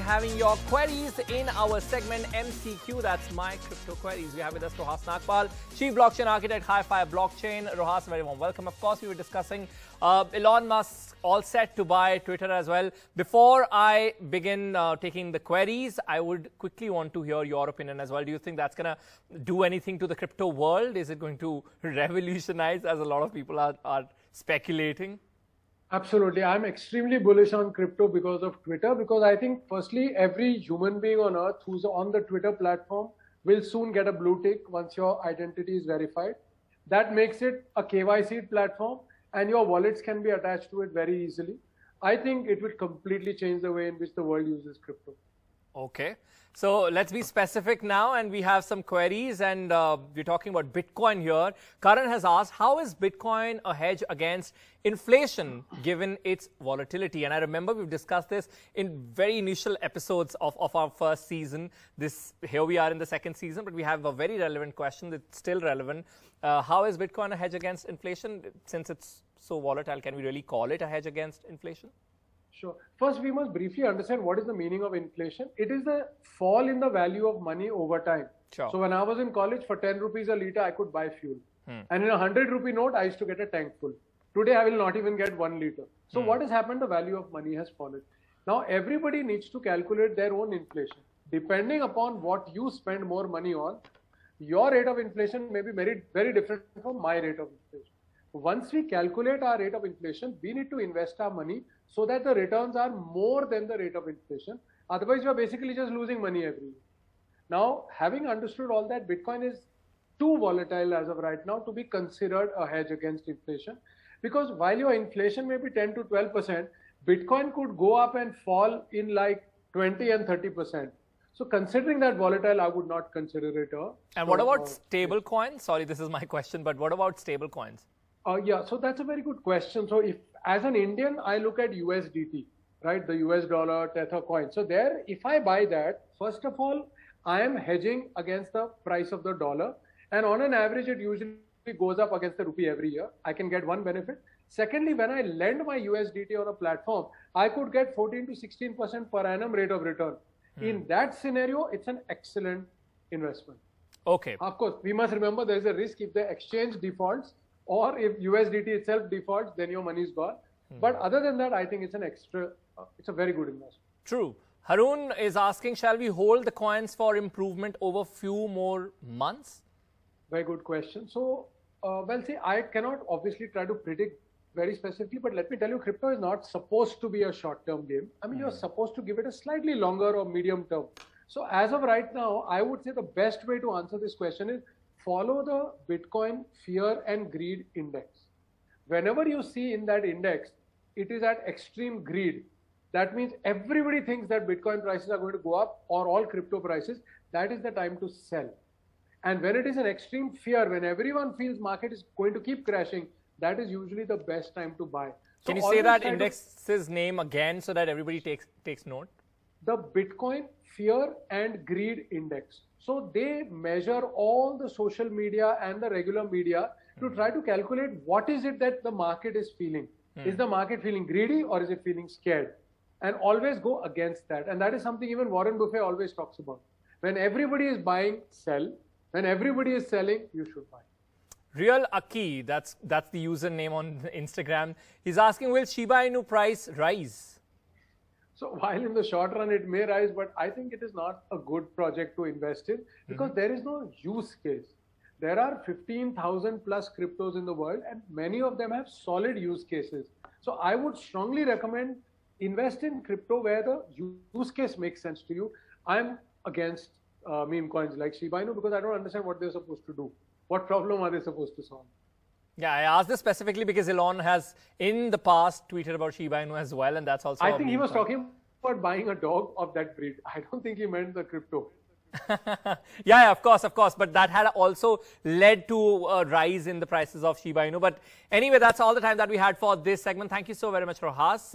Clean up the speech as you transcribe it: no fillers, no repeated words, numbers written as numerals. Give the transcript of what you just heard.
having your queries in our segment MCQ. That's My Crypto Queries. We have with us Rohas Nagpal, Chief Blockchain Architect, Hi-Fi Blockchain. Rohas, very warm welcome. Of course, we were discussing Elon Musk all set to buy Twitter as well. Before I begin taking the queries, I would quickly want to hear your opinion as well. Do you think that's going to do anything to the crypto world? Is it going to revolutionize, as a lot of people are speculating? Absolutely. I'm extremely bullish on crypto because of Twitter, because I think firstly, every human being on earth who's on the Twitter platform will soon get a blue tick once your identity is verified. That makes it a KYC platform and your wallets can be attached to it very easily. I think it will completely change the way in which the world uses crypto. Okay. So let's be specific now, and we have some queries, and we're talking about Bitcoin here. Karan has asked, how is Bitcoin a hedge against inflation given its volatility? And I remember we've discussed this in very initial episodes of our first season. Here we are in the second season, but we have a very relevant question that's still relevant. How is Bitcoin a hedge against inflation? Since it's so volatile, can we really call it a hedge against inflation? Sure. First, we must briefly understand what is the meaning of inflation. It is the fall in the value of money over time. Sure. So when I was in college, for 10 rupees a litre, I could buy fuel. And in a 100 rupee note, I used to get a tank full. Today, I will not even get 1 litre. So what has happened? The value of money has fallen. Now, everybody needs to calculate their own inflation. Depending upon what you spend more money on, your rate of inflation may be very, very different from my rate of inflation. Once we calculate our rate of inflation, we need to invest our money so that the returns are more than the rate of inflation. Otherwise, you are basically just losing money every year. Now, having understood all that, Bitcoin is too volatile as of right now to be considered a hedge against inflation. Because while your inflation may be 10 to 12%, Bitcoin could go up and fall in like 20 and 30%. So considering that volatile, I would not consider it a... And what about stable coins? Sorry, this is my question, but what about stable coins? Yeah, so that's a very good question. So if, as an Indian, I look at USDT, right? The US dollar, Tether coin. So there, if I buy that, first of all, I am hedging against the price of the dollar. And on an average, it usually goes up against the rupee every year. I can get one benefit. Secondly, when I lend my USDT on a platform, I could get 14 to 16% per annum rate of return. In that scenario, it's an excellent investment. Okay. Of course, we must remember there is a risk if the exchange defaults, or if USDT itself defaults, then your money is gone. But other than that, I think it's it's a very good investment. True. Harun is asking, shall we hold the coins for improvement over few more months? Very good question. So, well, see, I cannot obviously try to predict very specifically, but let me tell you, crypto is not supposed to be a short-term game. I mean, you're supposed to give it a slightly longer or medium term. So as of right now, I would say the best way to answer this question is follow the Bitcoin Fear and Greed Index. Whenever you see in that index, it is at extreme greed. That means everybody thinks that Bitcoin prices are going to go up, or all crypto prices. That is the time to sell. And when it is an extreme fear, when everyone feels market is going to keep crashing, that is usually the best time to buy. So can you say that index's name again so that everybody takes note? The Bitcoin Fear and Greed Index. So they measure all the social media and the regular media to try to calculate what is it that the market is feeling. Is the market feeling greedy or is it feeling scared? And always go against that. And that is something even Warren Buffett always talks about. When everybody is buying, sell. When everybody is selling, you should buy. Real Aki, that's the username on Instagram. He's asking, will Shiba Inu price rise? So while in the short run it may rise, but I think it is not a good project to invest in because there is no use case. There are 15,000 plus cryptos in the world and many of them have solid use cases. So I would strongly recommend invest in crypto where the use case makes sense to you. I'm against meme coins like Shiba Inu because I don't understand what they're supposed to do. What problem are they supposed to solve? Yeah, I asked this specifically because Elon has in the past tweeted about Shiba Inu as well, and that's also... I think he was talking about buying a dog of that breed. I don't think he meant the crypto. Yeah, of course. But that had also led to a rise in the prices of Shiba Inu. But anyway, that's all the time that we had for this segment. Thank you so very much, Rohas.